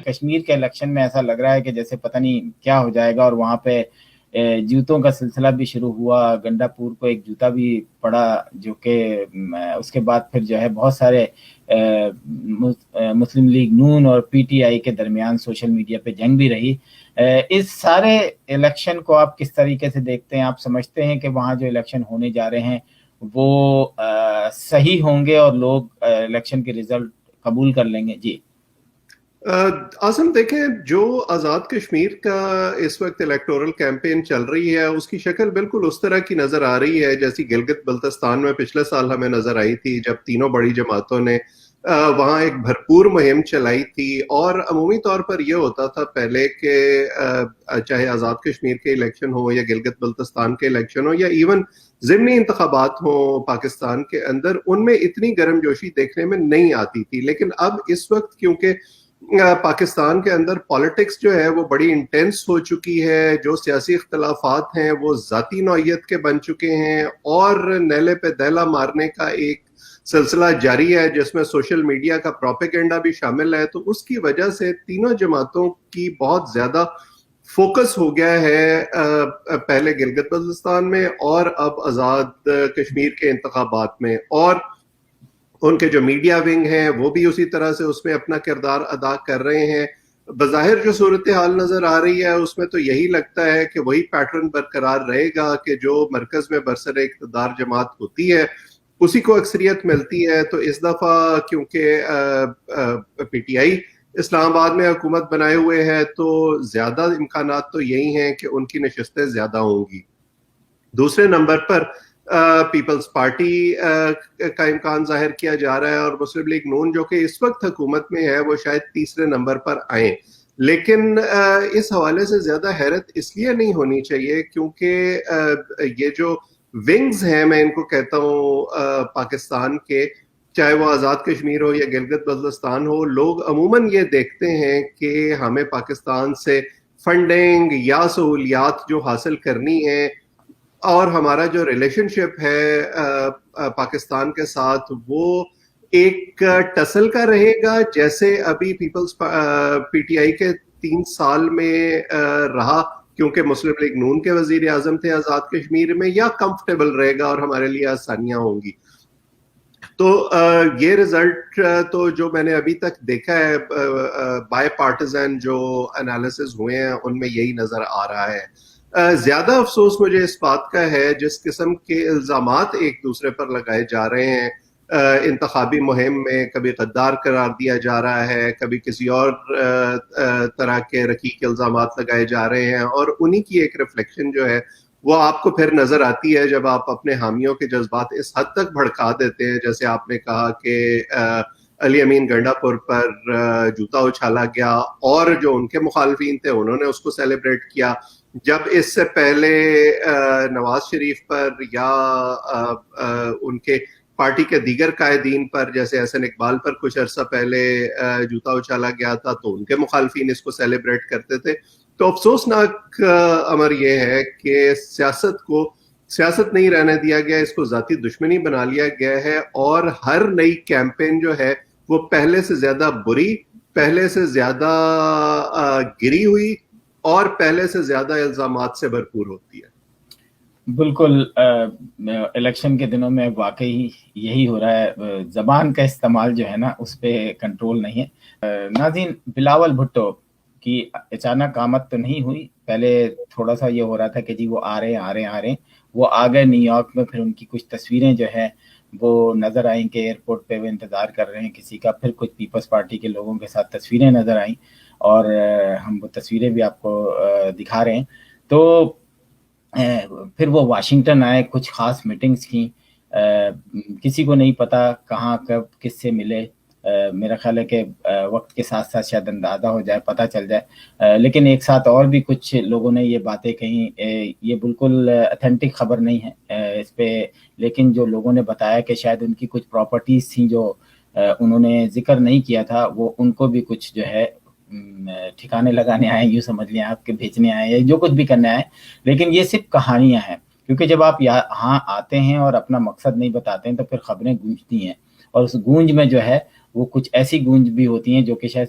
کشمیر کے الیکشن میں ایسا لگ رہا ہے کہ جیسے پتہ نہیں کیا ہو جائے گا، اور وہاں پہ جوتوں کا سلسلہ بھی شروع ہوا. گنڈا پور کو ایک جوتا بھی پڑا، جو کہ اس کے بعد پھر جو ہے بہت سارے مسلم لیگ نون اور پی ٹی آئی کے درمیان سوشل میڈیا پہ جنگ بھی رہی. اس سارے الیکشن کو آپ کس طریقے سے دیکھتے ہیں؟ آپ سمجھتے ہیں کہ وہاں جو الیکشن ہونے جا رہے ہیں وہ صحیح ہوں گے اور لوگ الیکشن کے رزلٹ قبول کر لیں گے؟ جی اعظم، دیکھیں جو آزاد کشمیر کا اس وقت الیکٹورل کیمپین چل رہی ہے اس کی شکل بالکل اس طرح کی نظر آ رہی ہے جیسی گلگت بلتستان میں پچھلے سال ہمیں نظر آئی تھی، جب تینوں بڑی جماعتوں نے وہاں ایک بھرپور مہم چلائی تھی. اور عمومی طور پر یہ ہوتا تھا پہلے کہ چاہے آزاد کشمیر کے الیکشن ہو یا گلگت بلتستان کے الیکشن ہو یا ایون ضمنی انتخابات ہوں پاکستان کے اندر، ان میں اتنی گرم جوشی دیکھنے میں نہیں آتی تھی. لیکن اب اس وقت کیونکہ پاکستان کے اندر پالیٹکس جو ہے وہ بڑی انٹینس ہو چکی ہے، جو سیاسی اختلافات ہیں وہ ذاتی نوعیت کے بن چکے ہیں، اور نیلے پہ دیلا مارنے کا ایک سلسلہ جاری ہے جس میں سوشل میڈیا کا پروپیگنڈا بھی شامل ہے. تو اس کی وجہ سے تینوں جماعتوں کی بہت زیادہ فوکس ہو گیا ہے پہلے گلگت بلتستان میں اور اب آزاد کشمیر کے انتخابات میں. اور ان کے جو میڈیا ونگ ہیں وہ بھی اسی طرح سے اس میں اپنا کردار ادا کر رہے ہیں. بظاہر جو صورتحال نظر آ رہی ہے اس میں تو یہی لگتا ہے کہ وہی پیٹرن برقرار رہے گا کہ جو مرکز میں برسر اقتدار جماعت ہوتی ہے اسی کو اکثریت ملتی ہے. تو اس دفعہ کیونکہ پی ٹی آئی اسلام آباد میں حکومت بنائے ہوئے ہے تو زیادہ امکانات تو یہی ہیں کہ ان کی نشستیں زیادہ ہوں گی. دوسرے نمبر پر پیپلز پارٹی کا امکان ظاہر کیا جا رہا ہے، اور مسلم لیگ نون جو کہ اس وقت حکومت میں ہے وہ شاید تیسرے نمبر پر آئیں. لیکن اس حوالے سے زیادہ حیرت اس لیے نہیں ہونی چاہیے کیونکہ یہ جو ونگز ہیں میں ان کو کہتا ہوں پاکستان کے، چاہے وہ آزاد کشمیر ہو یا گلگت بلتستان ہو، لوگ عموماً یہ دیکھتے ہیں کہ ہمیں پاکستان سے فنڈنگ یا سہولیات جو حاصل کرنی ہے اور ہمارا جو ریلیشن شپ ہے پاکستان کے ساتھ وہ ایک ٹسل کا رہے گا جیسے ابھی پیپلز پی ٹی آئی کے 3 سال میں رہا، کیونکہ مسلم لیگ نون کے وزیر اعظم تھے آزاد کشمیر میں، یا کمفرٹیبل رہے گا اور ہمارے لیے آسانیاں ہوں گی. تو یہ رزلٹ تو جو میں نے ابھی تک دیکھا ہے بائی پارٹیزن جو انالیسز ہوئے ہیں ان میں یہی نظر آ رہا ہے. زیادہ افسوس مجھے اس بات کا ہے جس قسم کے الزامات ایک دوسرے پر لگائے جا رہے ہیں انتخابی مہم میں. کبھی غدار قرار دیا جا رہا ہے، کبھی کسی اور طرح کے رقیق الزامات لگائے جا رہے ہیں، اور انہی کی ایک ریفلیکشن جو ہے وہ آپ کو پھر نظر آتی ہے جب آپ اپنے حامیوں کے جذبات اس حد تک بھڑکا دیتے ہیں. جیسے آپ نے کہا کہ علی امین گنڈا پور پر جوتا اچھالا گیا اور جو ان کے مخالفین تھے انہوں نے اس کو سیلیبریٹ کیا، جب اس سے پہلے نواز شریف پر یا ان کے پارٹی کے دیگر قائدین پر جیسے احسن اقبال پر کچھ عرصہ پہلے جوتا اچھالا گیا تھا تو ان کے مخالفین اس کو سیلیبریٹ کرتے تھے. تو افسوسناک امر یہ ہے کہ سیاست کو سیاست نہیں رہنے دیا گیا، اس کو ذاتی دشمنی بنا لیا گیا ہے، اور ہر نئی کیمپین جو ہے وہ پہلے سے زیادہ بری، پہلے سے زیادہ گری ہوئی اور پہلے سے زیادہ الزامات سے بھرپور ہوتی ہے. بالکل الیکشن کے دنوں میں واقعی یہی ہو رہا ہے. زبان کا استعمال جو ہے نا اس پہ کنٹرول نہیں ہے. ناظرین، بلاول بھٹو کی اچانک آمد تو نہیں ہوئی. پہلے تھوڑا سا یہ ہو رہا تھا کہ جی وہ آ رہے ہیں. وہ آ گئے نیو یارک میں. پھر ان کی کچھ تصویریں جو ہے وہ نظر آئیں کہ ایئرپورٹ پہ وہ انتظار کر رہے ہیں کسی کا. پھر کچھ پیپلز پارٹی کے لوگوں کے ساتھ تصویریں نظر آئیں اور ہم وہ تصویریں بھی آپ کو دکھا رہے ہیں. تو پھر وہ واشنگٹن آئے، کچھ خاص میٹنگز کی. کسی کو نہیں پتا کہاں کب کس سے ملے. میرا خیال ہے کہ وقت کے ساتھ ساتھ شاید اندازہ ہو جائے، پتہ چل جائے. لیکن ایک ساتھ اور بھی کچھ لوگوں نے یہ باتیں کہیں. یہ بالکل اتھینٹک خبر نہیں ہے اس پہ، لیکن جو لوگوں نے بتایا کہ شاید ان کی کچھ پراپرٹیز تھیں جو انہوں نے ذکر نہیں کیا تھا، وہ ان کو بھی کچھ جو ہے ٹھکانے لگانے آئے، یوں سمجھ لیں آپ کے بھیجنے آئے یا جو کچھ بھی کرنے آئے. لیکن یہ صرف کہانیاں ہیں، کیونکہ جب آپ یہاں آتے ہیں اور اپنا مقصد نہیں بتاتے ہیں تو پھر خبریں گونجتی ہیں، اور اس گونج میں جو ہے وہ کچھ ایسی گونج بھی ہوتی ہیں جو کہ شاید